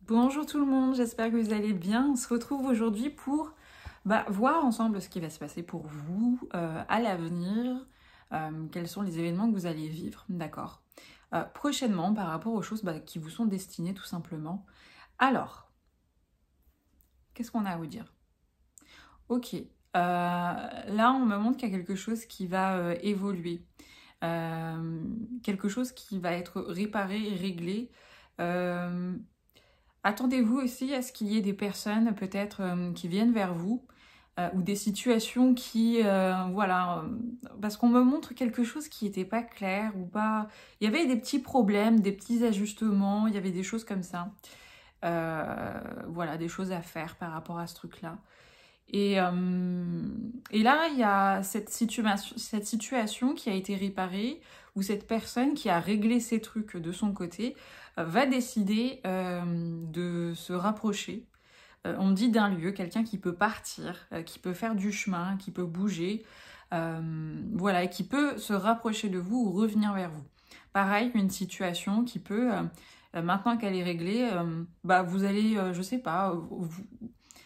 Bonjour tout le monde, j'espère que vous allez bien. On se retrouve aujourd'hui pour voir ensemble ce qui va se passer pour vous à l'avenir, quels sont les événements que vous allez vivre, d'accord, prochainement par rapport aux choses qui vous sont destinées tout simplement. Alors, qu'est-ce qu'on a à vous dire? Ok, là on me montre qu'il y a quelque chose qui va évoluer, quelque chose qui va être réparé et réglé. Attendez-vous aussi à ce qu'il y ait des personnes peut-être qui viennent vers vous ou des situations qui, parce qu'on me montre quelque chose qui n'était pas clair ou pas... Il y avait des petits problèmes, des petits ajustements, il y avait des choses comme ça. Voilà, des choses à faire par rapport à ce truc-là. Et là, il y a cette situation qui a été réparée, où cette personne qui a réglé ses trucs de son côté va décider de se rapprocher. On me dit d'un lieu, quelqu'un qui peut partir, qui peut faire du chemin, qui peut bouger, voilà, et qui peut se rapprocher de vous ou revenir vers vous. Pareil, une situation qui peut, maintenant qu'elle est réglée, vous allez, je sais pas,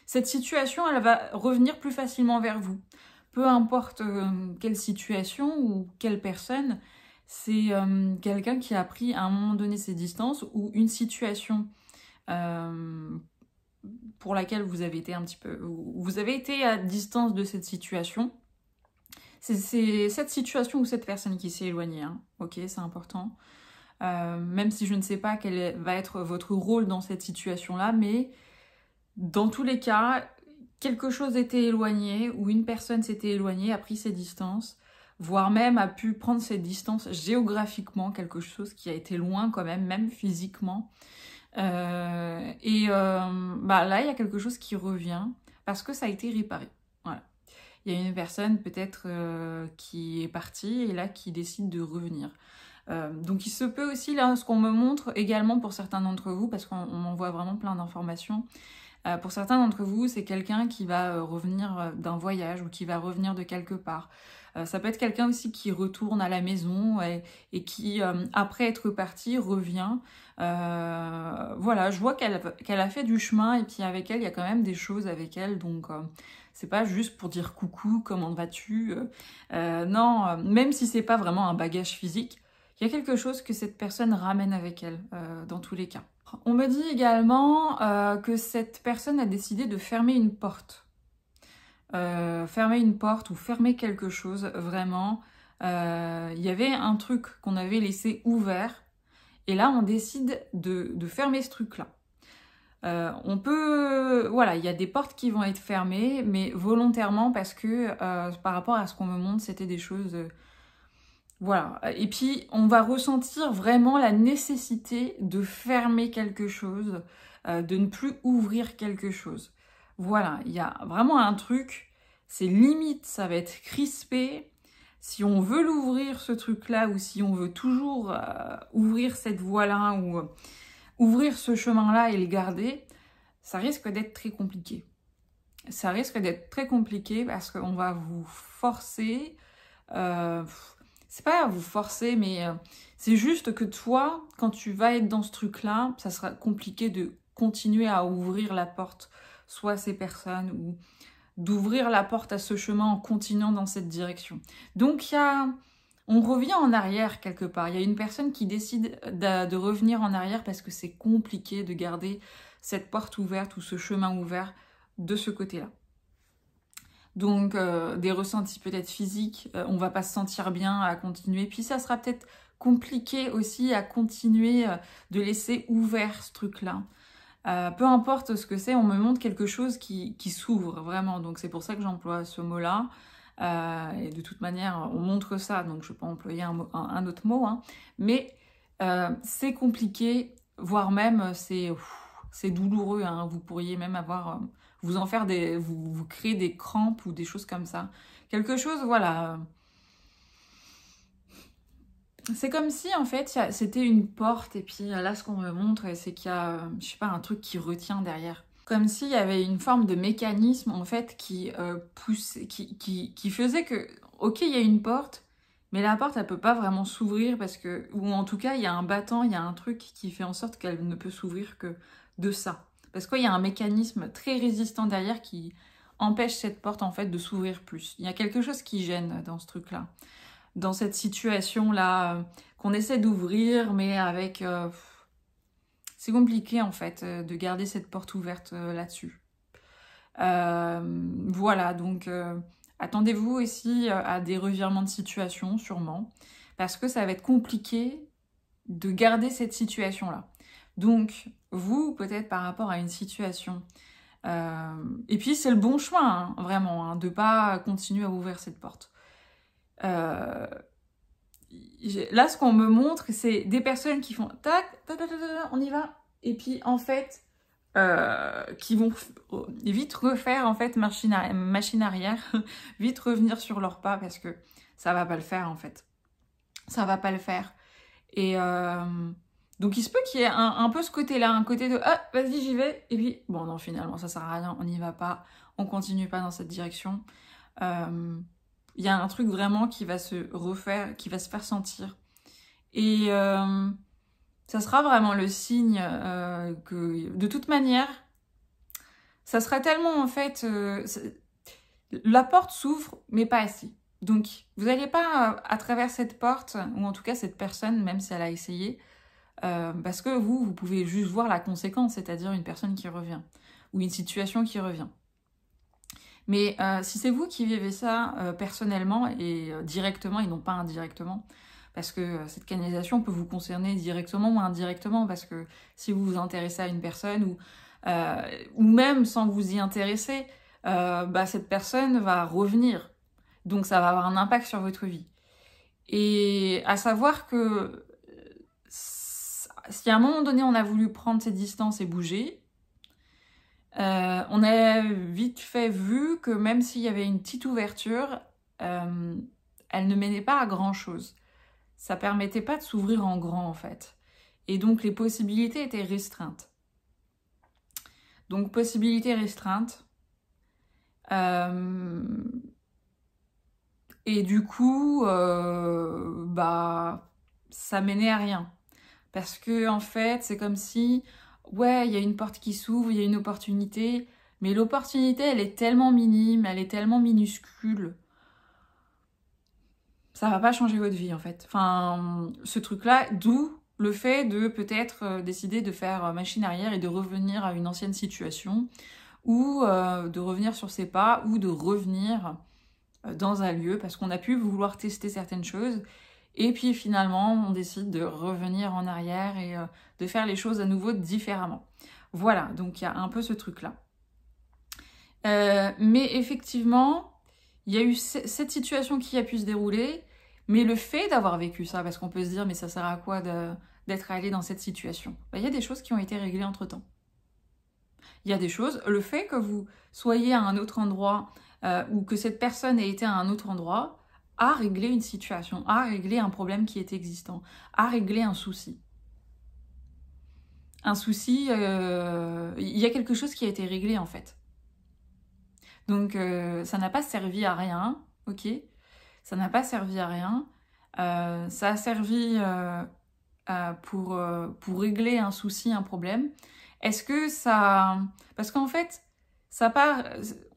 cette situation, elle va revenir plus facilement vers vous. Peu importe quelle situation ou quelle personne, c'est quelqu'un qui a pris à un moment donné ses distances ou une situation pour laquelle vous avez été vous avez été à distance de cette situation. C'est cette situation ou cette personne qui s'est éloignée, hein. Ok, c'est important. Même si je ne sais pas quel va être votre rôle dans cette situation-là, mais dans tous les cas, quelque chose était éloigné ou une personne s'était éloignée, a pris ses distances, voire même a pu prendre ses distances géographiquement, quelque chose qui a été loin quand même physiquement. Là, il y a quelque chose qui revient parce que ça a été réparé. Voilà. Il y a une personne peut-être qui est partie et là qui décide de revenir. Donc il se peut aussi, là, ce qu'on me montre également pour certains d'entre vous, parce qu'on m'envoie vraiment plein d'informations, pour certains d'entre vous, c'est quelqu'un qui va revenir d'un voyage ou qui va revenir de quelque part. Ça peut être quelqu'un aussi qui retourne à la maison et qui, après être parti, revient. Voilà, je vois qu'elle a fait du chemin et puis avec elle, il y a quand même des choses avec elle. Donc, c'est pas juste pour dire coucou, comment vas-tu? Non, même si c'est pas vraiment un bagage physique, il y a quelque chose que cette personne ramène avec elle, dans tous les cas. On me dit également que cette personne a décidé de fermer une porte. Fermer une porte ou fermer quelque chose, vraiment. Il y avait un truc qu'on avait laissé ouvert. Et là, on décide de fermer ce truc-là. On peut... Voilà, il y a des portes qui vont être fermées, mais volontairement parce que par rapport à ce qu'on me montre, c'était des choses... Voilà, et puis on va ressentir vraiment la nécessité de fermer quelque chose, de ne plus ouvrir quelque chose. Voilà, il y a vraiment un truc, c'est limite, ça va être crispé. Si on veut l'ouvrir ce truc-là ou si on veut toujours ouvrir cette voie-là ou ouvrir ce chemin-là et le garder, ça risque d'être très compliqué. Ça risque d'être très compliqué parce qu'on va vous forcer... c'est pas à vous forcer, mais c'est juste que toi, quand tu vas être dans ce truc-là, ça sera compliqué de continuer à ouvrir la porte, soit à ces personnes, ou d'ouvrir la porte à ce chemin en continuant dans cette direction. Donc, on revient en arrière quelque part. Il y a une personne qui décide de revenir en arrière parce que c'est compliqué de garder cette porte ouverte ou ce chemin ouvert de ce côté-là. Donc des ressentis peut-être physiques, on va pas se sentir bien à continuer. Puis ça sera peut-être compliqué aussi à continuer de laisser ouvert ce truc-là. Peu importe ce que c'est, on me montre quelque chose qui s'ouvre vraiment. Donc c'est pour ça que j'emploie ce mot-là. Et de toute manière, on montre ça, donc je peux employer un autre mot. Hein. Mais c'est compliqué, voire même c'est douloureux. Hein. Vous pourriez même avoir... vous en faire vous créer des crampes ou des choses comme ça. Quelque chose, voilà. C'est comme si, en fait, c'était une porte, et puis là, ce qu'on me montre, c'est qu'il y a, je sais pas, un truc qui retient derrière. Comme s'il y avait une forme de mécanisme, en fait, qui faisait que, ok, il y a une porte, mais la porte, elle peut pas vraiment s'ouvrir parce que, ou en tout cas, il y a un battant, il y a un truc qui fait en sorte qu'elle ne peut s'ouvrir que de ça. Parce qu'il y a un mécanisme très résistant derrière qui empêche cette porte en fait de s'ouvrir plus. Il y a quelque chose qui gêne dans ce truc-là. Dans cette situation-là qu'on essaie d'ouvrir, mais avec... c'est compliqué en fait de garder cette porte ouverte là-dessus. Voilà, donc attendez-vous aussi à des revirements de situation, sûrement, parce que ça va être compliqué de garder cette situation-là. Donc, vous, peut-être par rapport à une situation, et puis c'est le bon chemin, hein, vraiment, hein, de pas continuer à ouvrir cette porte. Là, ce qu'on me montre, c'est des personnes qui font tac, tac, tac, tac, on y va, et puis en fait, qui vont vite refaire en fait machine arrière, vite revenir sur leurs pas parce que ça va pas le faire en fait. Ça va pas le faire. Et donc il se peut qu'il y ait un peu ce côté-là, un côté de ah vas-y j'y vais, et puis bon non finalement ça sert à rien, on n'y va pas, on continue pas dans cette direction. Il y a un truc vraiment qui va se refaire, qui va se faire sentir. Et ça sera vraiment le signe que, de toute manière, ça sera tellement, en fait... la porte s'ouvre, mais pas assez. Donc, vous n'allez pas, à travers cette porte, ou en tout cas cette personne, même si elle a essayé, parce que vous pouvez juste voir la conséquence, c'est-à-dire une personne qui revient, ou une situation qui revient. Mais si c'est vous qui vivez ça personnellement et directement, et non pas indirectement, parce que cette canalisation peut vous concerner directement ou indirectement, parce que si vous vous intéressez à une personne, ou même sans vous y intéresser, cette personne va revenir. Donc ça va avoir un impact sur votre vie. Et à savoir que si à un moment donné on a voulu prendre ses distances et bouger, on a vite fait vu que même s'il y avait une petite ouverture, elle ne menait pas à grand chose. Ça permettait pas de s'ouvrir en grand en fait. Et donc les possibilités étaient restreintes. Donc possibilités restreintes. Et du coup, ça menait à rien. Parce que en fait, c'est comme si, ouais, il y a une porte qui s'ouvre, il y a une opportunité, mais l'opportunité, elle est tellement minime, elle est tellement minuscule, ça va pas changer votre vie en fait. Enfin, ce truc-là, d'où le fait de peut-être décider de faire machine arrière et de revenir à une ancienne situation, ou de revenir sur ses pas, ou de revenir dans un lieu, parce qu'on a pu vouloir tester certaines choses, et puis finalement, on décide de revenir en arrière et de faire les choses à nouveau différemment. Voilà, donc il y a un peu ce truc-là. Mais effectivement, il y a eu cette situation qui a pu se dérouler, mais le fait d'avoir vécu ça, parce qu'on peut se dire, mais ça sert à quoi d'être allé dans cette situation? Il y a des choses qui ont été réglées entre-temps. Il y a des choses, le fait que vous soyez à un autre endroit, ou que cette personne ait été à un autre endroit, a réglé une situation, a réglé un problème qui était existant, a réglé un souci. Un souci, il y a quelque chose qui a été réglé en fait. Donc ça n'a pas servi à rien, ok? Ça n'a pas servi à rien. Ça a servi pour régler un souci, un problème. Est-ce que ça... Parce qu'en fait, ça part...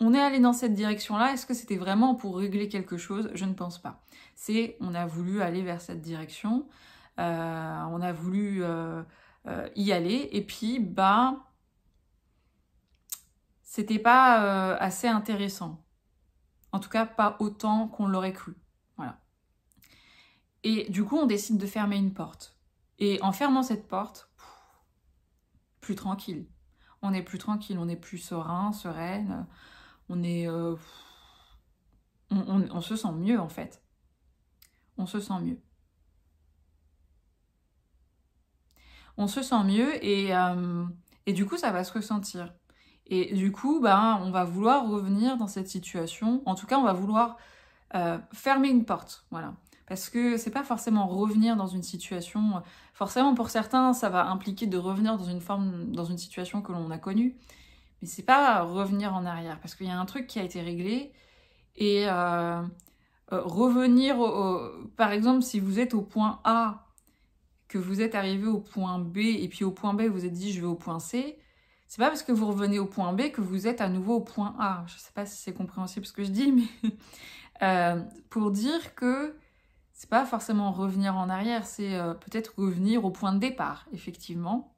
On est allé dans cette direction-là. Est-ce que c'était vraiment pour régler quelque chose? Je ne pense pas. On a voulu aller vers cette direction. On a voulu y aller. Et puis, c'était pas assez intéressant. En tout cas, pas autant qu'on l'aurait cru. Voilà. Et du coup, on décide de fermer une porte. Et en fermant cette porte, plus tranquille. On est plus tranquille, on est plus serein, sereine. On est... on se sent mieux, en fait. On se sent mieux. On se sent mieux et du coup, ça va se ressentir. Et du coup, on va vouloir revenir dans cette situation. En tout cas, on va vouloir fermer une porte, voilà. Parce que c'est pas forcément revenir dans une situation... Forcément, pour certains, ça va impliquer de revenir dans une situation que l'on a connue. Mais c'est pas revenir en arrière. Parce qu'il y a un truc qui a été réglé. Et revenir... par exemple, si vous êtes au point A, que vous êtes arrivé au point B, et puis au point B, vous vous êtes dit, je vais au point C... C'est pas parce que vous revenez au point B que vous êtes à nouveau au point A. Je sais pas si c'est compréhensible ce que je dis, mais pour dire que c'est pas forcément revenir en arrière, c'est peut-être revenir au point de départ, effectivement,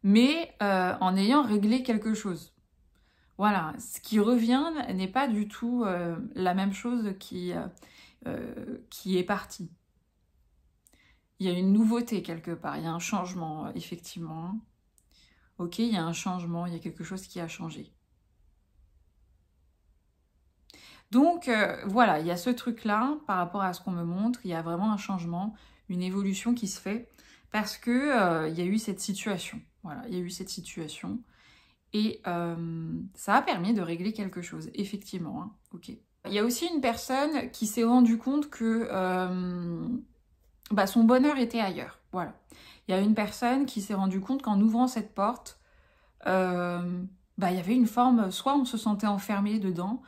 mais en ayant réglé quelque chose. Voilà, ce qui revient n'est pas du tout la même chose qui est parti. Il y a une nouveauté quelque part, il y a un changement, effectivement. Ok, il y a un changement, il y a quelque chose qui a changé. Donc voilà, il y a ce truc-là, par rapport à ce qu'on me montre, il y a vraiment un changement, une évolution qui se fait, parce que il y a eu cette situation. Voilà, il y a eu cette situation, et ça a permis de régler quelque chose, effectivement. Hein, ok. Il y a aussi une personne qui s'est rendu compte que son bonheur était ailleurs. Voilà. Il y a une personne qui s'est rendu compte qu'en ouvrant cette porte, il y avait une forme, soit on se sentait enfermé dedans,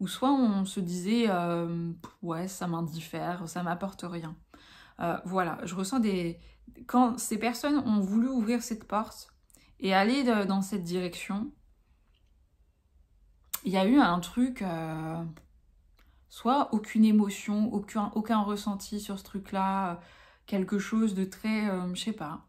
ou soit on se disait ouais, ça m'indiffère, ça m'apporte rien. Voilà, je ressens des... Quand ces personnes ont voulu ouvrir cette porte et aller dans cette direction, il y a eu un truc... soit aucune émotion, aucun ressenti sur ce truc-là, quelque chose de très... je sais pas.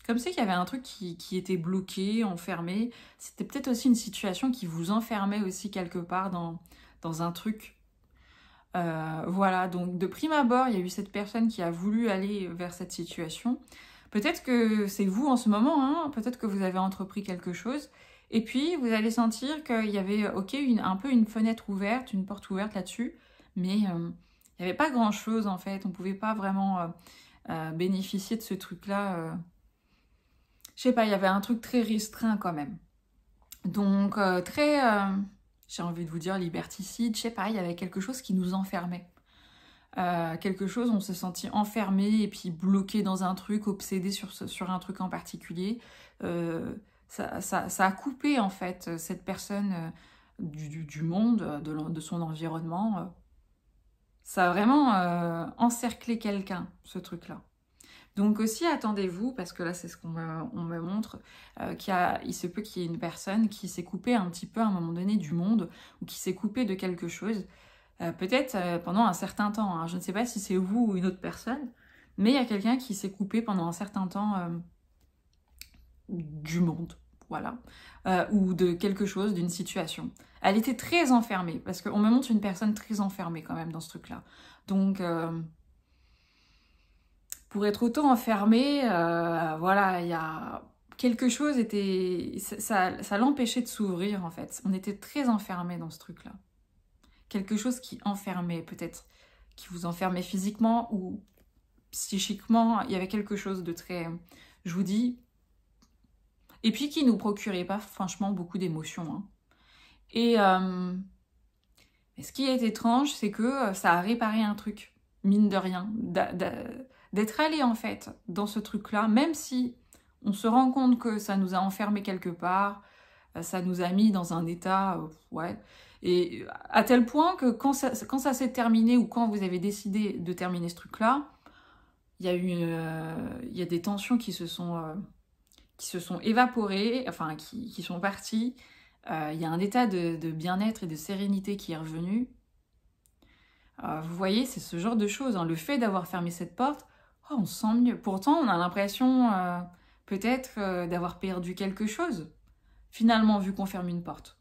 Comme c'est qu'il y avait un truc qui était bloqué, enfermé. C'était peut-être aussi une situation qui vous enfermait aussi quelque part dans un truc. Voilà, donc de prime abord, il y a eu cette personne qui a voulu aller vers cette situation. Peut-être que c'est vous en ce moment, hein, peut-être que vous avez entrepris quelque chose. Et puis, vous allez sentir qu'il y avait, ok, un peu une fenêtre ouverte, une porte ouverte là-dessus. Mais il n'y avait pas grand-chose en fait. On ne pouvait pas vraiment bénéficier de ce truc-là. Je sais pas, il y avait un truc très restreint quand même. Donc, très, j'ai envie de vous dire liberticide, je sais pas, il y avait quelque chose qui nous enfermait. Quelque chose, on s'est senti enfermé et puis bloqué dans un truc, obsédé sur un truc en particulier. Ça a coupé en fait cette personne du monde, de son environnement. Ça a vraiment encerclé quelqu'un, ce truc-là. Donc aussi, attendez-vous, parce que là, c'est ce qu'on me montre, il se peut qu'il y ait une personne qui s'est coupée un petit peu à un moment donné du monde, ou qui s'est coupée de quelque chose, peut-être pendant un certain temps. Hein. Je ne sais pas si c'est vous ou une autre personne, mais il y a quelqu'un qui s'est coupé pendant un certain temps du monde, voilà, ou de quelque chose, d'une situation. Elle était très enfermée, parce qu'on me montre une personne très enfermée quand même dans ce truc-là. Donc... pour être autant enfermé, voilà, il y a quelque chose ça l'empêchait de s'ouvrir en fait. On était très enfermé dans ce truc-là. Quelque chose qui enfermait peut-être, qui vous enfermait physiquement ou psychiquement. Il y avait quelque chose de très, je vous dis, et puis qui nous procurait pas franchement beaucoup d'émotions. Hein. Et ce qui est étrange, c'est que ça a réparé un truc, mine de rien, d'être allé en fait dans ce truc-là, même si on se rend compte que ça nous a enfermés quelque part, ça nous a mis dans un état, ouais, et à tel point que quand ça s'est terminé ou quand vous avez décidé de terminer ce truc-là, il y a des tensions qui se sont évaporées, enfin qui sont parties. Il y a un état de bien-être et de sérénité qui est revenu. Vous voyez, c'est ce genre de choses. Hein. Le fait d'avoir fermé cette porte, on se sent mieux. Pourtant, on a l'impression peut-être d'avoir perdu quelque chose, finalement, vu qu'on ferme une porte.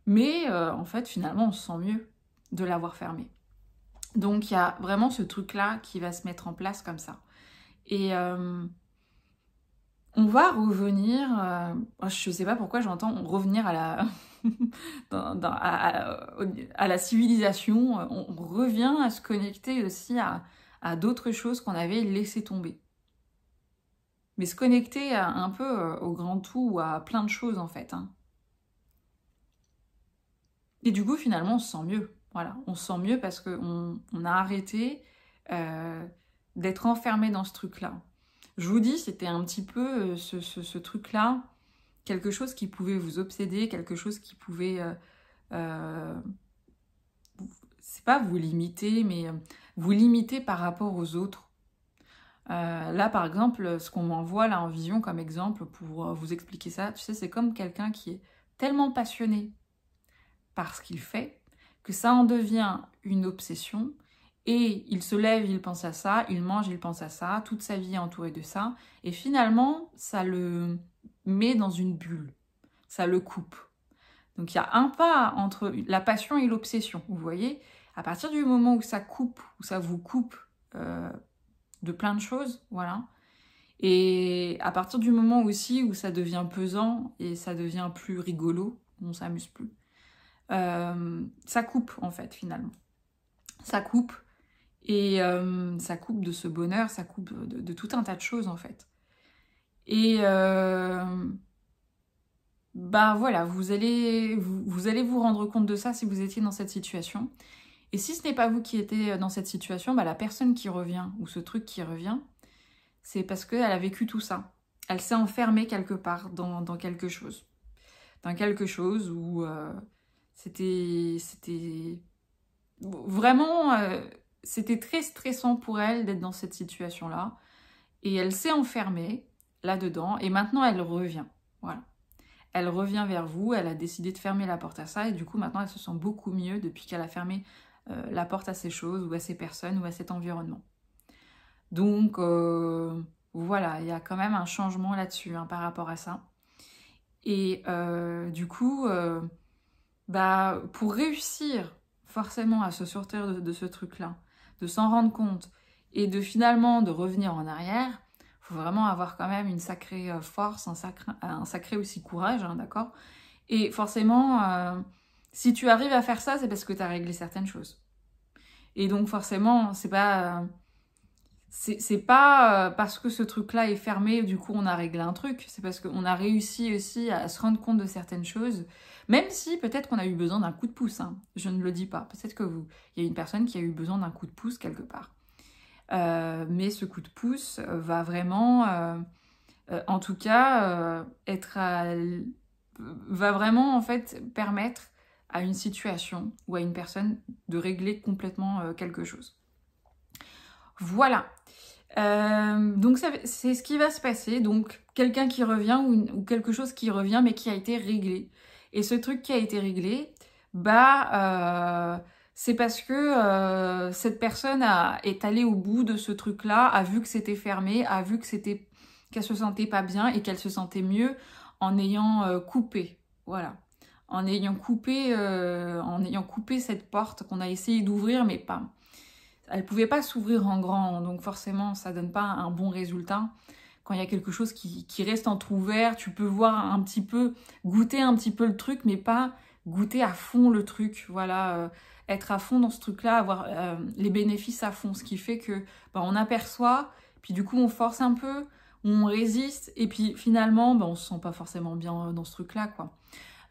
Mais en fait, finalement, on se sent mieux de l'avoir fermée. Donc, il y a vraiment ce truc-là qui va se mettre en place comme ça. Et on va revenir... je ne sais pas pourquoi j'entends revenir à la... à la civilisation. On revient à se connecter aussi à d'autres choses qu'on avait laissé tomber. Mais se connecter un peu au grand tout ou à plein de choses en fait. Hein. Et du coup, finalement, on se sent mieux. Voilà, on se sent mieux parce qu'on a arrêté d'être enfermé dans ce truc-là. Je vous dis, c'était un petit peu ce truc-là, quelque chose qui pouvait vous obséder, quelque chose qui pouvait... c'est pas vous limiter, mais vous limiter par rapport aux autres. Là, par exemple, ce qu'on m'envoie là en vision comme exemple pour vous expliquer ça, tu sais, c'est comme quelqu'un qui est tellement passionné par ce qu'il fait que ça en devient une obsession et il se lève, il pense à ça, il mange, il pense à ça, toute sa vie est entourée de ça et finalement, ça le met dans une bulle, ça le coupe. Donc il y a un pas entre la passion et l'obsession, vous voyez. À partir du moment où ça coupe, où ça vous coupe de plein de choses, voilà. Et à partir du moment aussi où ça devient pesant et ça devient plus rigolo, on s'amuse plus, ça coupe en fait finalement. Ça coupe et ça coupe de ce bonheur, ça coupe de tout un tas de choses en fait. Et bah voilà, vous allez vous rendre compte de ça si vous étiez dans cette situation. Et si ce n'est pas vous qui étiez dans cette situation, bah la personne qui revient, ou ce truc qui revient, c'est parce qu'elle a vécu tout ça. Elle s'est enfermée quelque part dans quelque chose. Dans quelque chose où c'était vraiment... c'était très stressant pour elle d'être dans cette situation-là. Et elle s'est enfermée là-dedans, et maintenant elle revient. Voilà. Elle revient vers vous, elle a décidé de fermer la porte à ça, et du coup maintenant elle se sent beaucoup mieux depuis qu'elle a fermé la porte à ces choses, ou à ces personnes, ou à cet environnement. Donc voilà, il y a quand même un changement là-dessus par rapport à ça. Et du coup, bah, pour réussir forcément à se sortir de ce truc-là, de s'en rendre compte, et de finalement de revenir en arrière, il faut vraiment avoir quand même une sacrée force, un sacré aussi courage, hein, d'accord? Et forcément, si tu arrives à faire ça, c'est parce que tu as réglé certaines choses. Et donc forcément, c'est pas parce que ce truc-là est fermé, du coup on a réglé un truc. C'est parce qu'on a réussi aussi à se rendre compte de certaines choses. Même si peut-être qu'on a eu besoin d'un coup de pouce, hein. Je ne le dis pas. Peut-être il y a une personne qui a eu besoin d'un coup de pouce quelque part. Mais ce coup de pouce va vraiment, en tout cas, va vraiment en fait permettre à une situation ou à une personne de régler complètement quelque chose. Voilà. Donc c'est ce qui va se passer. Donc quelqu'un qui revient ou quelque chose qui revient mais qui a été réglé. Et ce truc qui a été réglé, bah c'est parce que cette personne est allée au bout de ce truc-là, a vu que c'était fermé, a vu qu'elle se sentait pas bien et qu'elle se sentait mieux en ayant coupé. Voilà. En ayant coupé cette porte qu'on a essayé d'ouvrir, mais pas. Elle pouvait pas s'ouvrir en grand, donc forcément ça donne pas un bon résultat. Quand il y a quelque chose qui reste entrouvert, tu peux voir un petit peu, goûter un petit peu le truc, mais pas goûter à fond le truc. Voilà, être à fond dans ce truc-là, avoir les bénéfices à fond, ce qui fait que bah, on aperçoit, puis du coup on force un peu, on résiste, et puis finalement bah, on se sent pas forcément bien dans ce truc-là, quoi.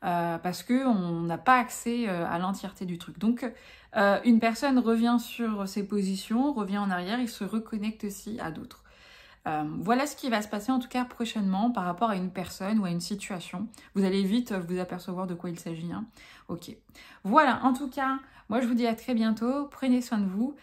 Parce qu'on n'a pas accès à l'entièreté du truc. Donc, une personne revient sur ses positions, revient en arrière et se reconnecte aussi à d'autres. Voilà ce qui va se passer en tout cas prochainement par rapport à une personne ou à une situation. Vous allez vite vous apercevoir de quoi il s'agit. Hein. Ok. Voilà, en tout cas, moi je vous dis à très bientôt. Prenez soin de vous.